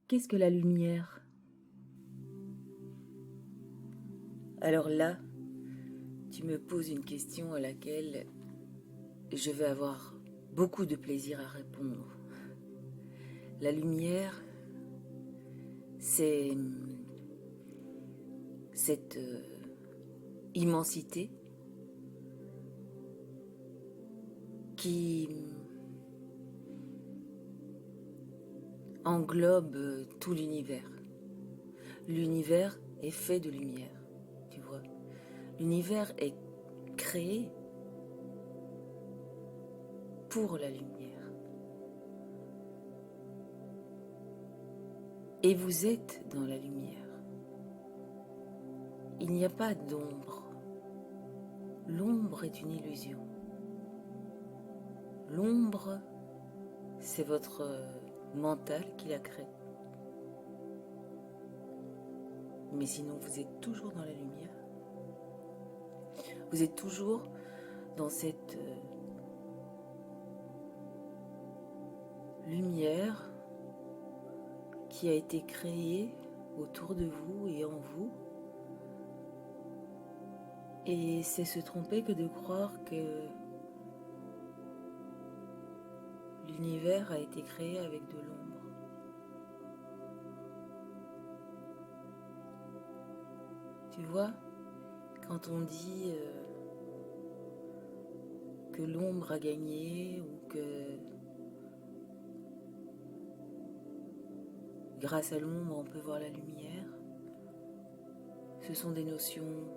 Qu'est-ce que la lumière? Alors là, tu me poses une question à laquelle je vais avoir beaucoup de plaisir à répondre. La lumière, c'est cette immensité qui englobe tout l'univers. L'univers est fait de lumière, tu vois. L'univers est créé pour la lumière. Et vous êtes dans la lumière. Il n'y a pas d'ombre. L'ombre est une illusion. L'ombre, c'est votre mental qui la crée. Mais sinon, vous êtes toujours dans la lumière. Vous êtes toujours dans cette lumière qui a été créée autour de vous et en vous. Et c'est se tromper que de croire que l'univers a été créé avec de l'ombre. Tu vois, quand on dit que l'ombre a gagné ou que grâce à l'ombre on peut voir la lumière, ce sont des notions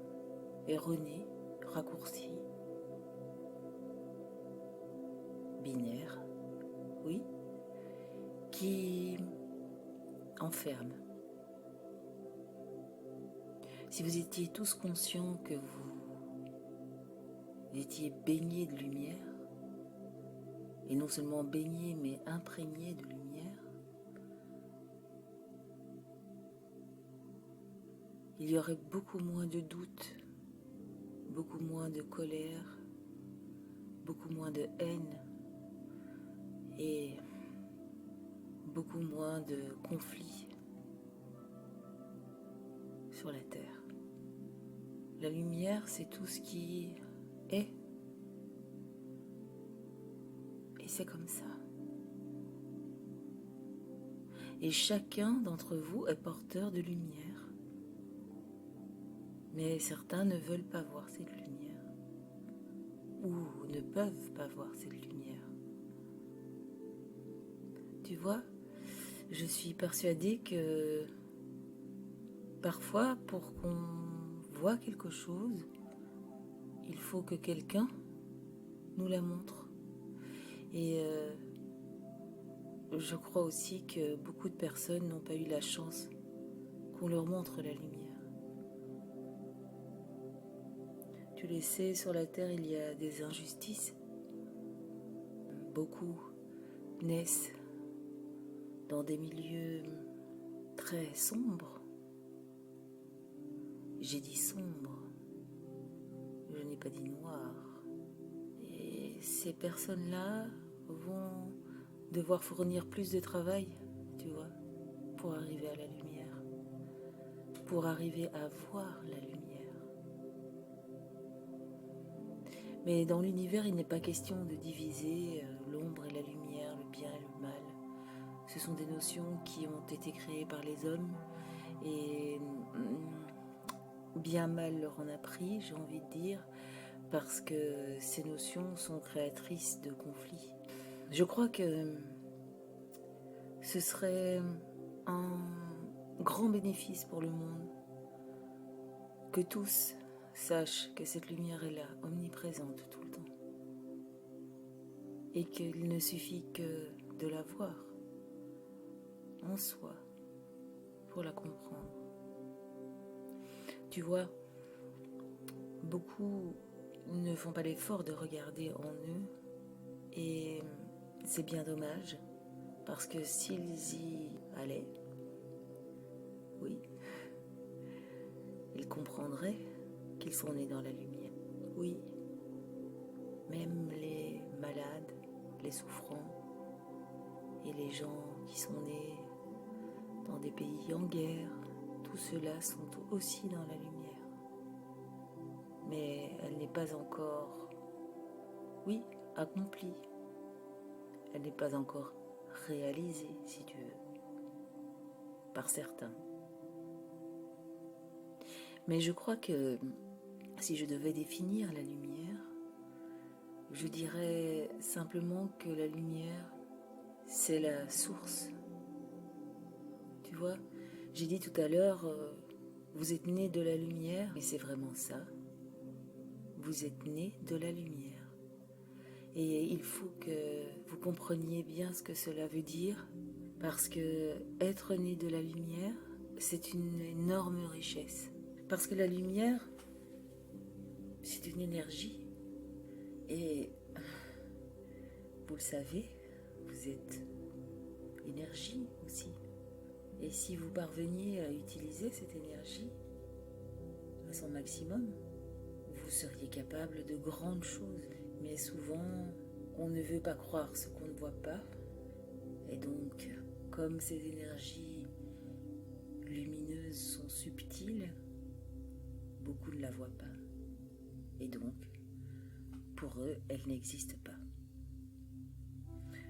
erronées, raccourcies, binaires, oui, qui enferment. Si vous étiez tous conscients que vous étiez baignés de lumière, et non seulement baignés mais imprégnés de lumière, il y aurait beaucoup moins de doutes, beaucoup moins de colère, beaucoup moins de haine et beaucoup moins de conflits sur la terre. La lumière, c'est tout ce qui est. Et c'est comme ça. Et chacun d'entre vous est porteur de lumière. Mais certains ne veulent pas voir cette lumière. Ou ne peuvent pas voir cette lumière. Tu vois, je suis persuadée que parfois, pour qu'on voit quelque chose, il faut que quelqu'un nous la montre. Et je crois aussi que beaucoup de personnes n'ont pas eu la chance qu'on leur montre la lumière. Tu le sais, sur la terre, il y a des injustices. Beaucoup naissent dans des milieux très sombres. J'ai dit sombre, je n'ai pas dit noir. Et ces personnes-là vont devoir fournir plus de travail, tu vois, pour arriver à la lumière, pour arriver à voir la lumière. Mais dans l'univers, il n'est pas question de diviser l'ombre et la lumière, le bien et le mal. Ce sont des notions qui ont été créées par les hommes et bien mal leur en a pris, j'ai envie de dire, parce que ces notions sont créatrices de conflits. Je crois que ce serait un grand bénéfice pour le monde que tous sachent que cette lumière est là, omniprésente tout le temps, et qu'il ne suffit que de la voir en soi pour la comprendre. Tu vois, beaucoup ne font pas l'effort de regarder en eux et c'est bien dommage parce que s'ils y allaient, oui, ils comprendraient qu'ils sont nés dans la lumière. Oui, même les malades, les souffrants et les gens qui sont nés des pays en guerre, tout cela sont aussi dans la lumière. Mais elle n'est pas encore, oui, accomplie. Elle n'est pas encore réalisée, si tu veux, par certains. Mais je crois que si je devais définir la lumière, je dirais simplement que la lumière, c'est la source. Tu vois, j'ai dit tout à l'heure, vous êtes né de la lumière, et c'est vraiment ça. Vous êtes né de la lumière. Et il faut que vous compreniez bien ce que cela veut dire, parce que être né de la lumière, c'est une énorme richesse. Parce que la lumière, c'est une énergie. Et vous le savez, vous êtes énergie aussi. Et si vous parveniez à utiliser cette énergie à son maximum, vous seriez capable de grandes choses. Mais souvent, on ne veut pas croire ce qu'on ne voit pas. Et donc, comme ces énergies lumineuses sont subtiles, beaucoup ne la voient pas. Et donc, pour eux, elles n'existent pas.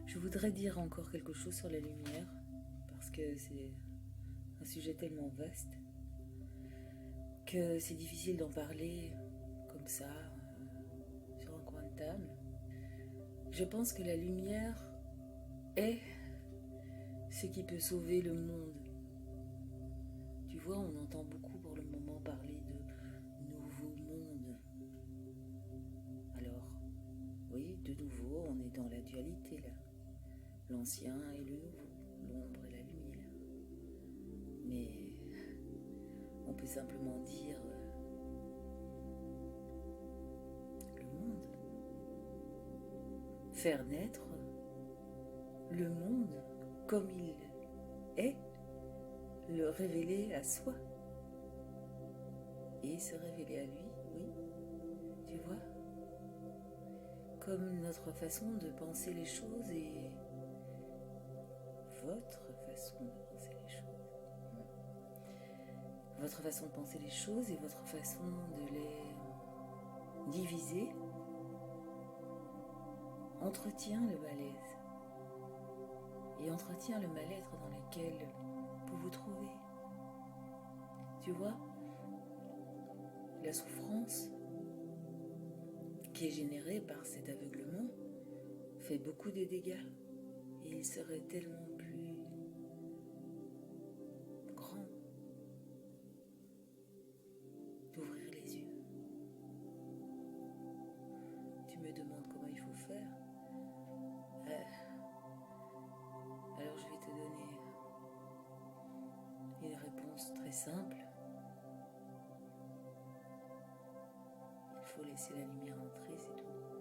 Je voudrais dire encore quelque chose sur la lumière, parce que c'est un sujet tellement vaste que c'est difficile d'en parler comme ça, sur un coin de table. Je pense que la lumière est ce qui peut sauver le monde. Tu vois, on entend beaucoup pour le moment parler de nouveau monde. Alors, oui, de nouveau, on est dans la dualité là. L'ancien et le nouveau, l'ombre et la lumière. Mais on peut simplement dire le monde. Faire naître le monde comme il est, le révéler à soi et se révéler à lui, oui, tu vois, comme notre façon de penser les choses et votre façon de penser les choses. Votre façon de penser les choses et votre façon de les diviser entretient le malaise et entretient le mal-être dans lequel vous vous trouvez. Tu vois, la souffrance qui est générée par cet aveuglement fait beaucoup de dégâts et il serait tellement plus grand d'ouvrir les yeux. Tu me demandes comment il faut faire. Alors je vais te donner une réponse très simple. Il faut laisser la lumière entrer, c'est tout.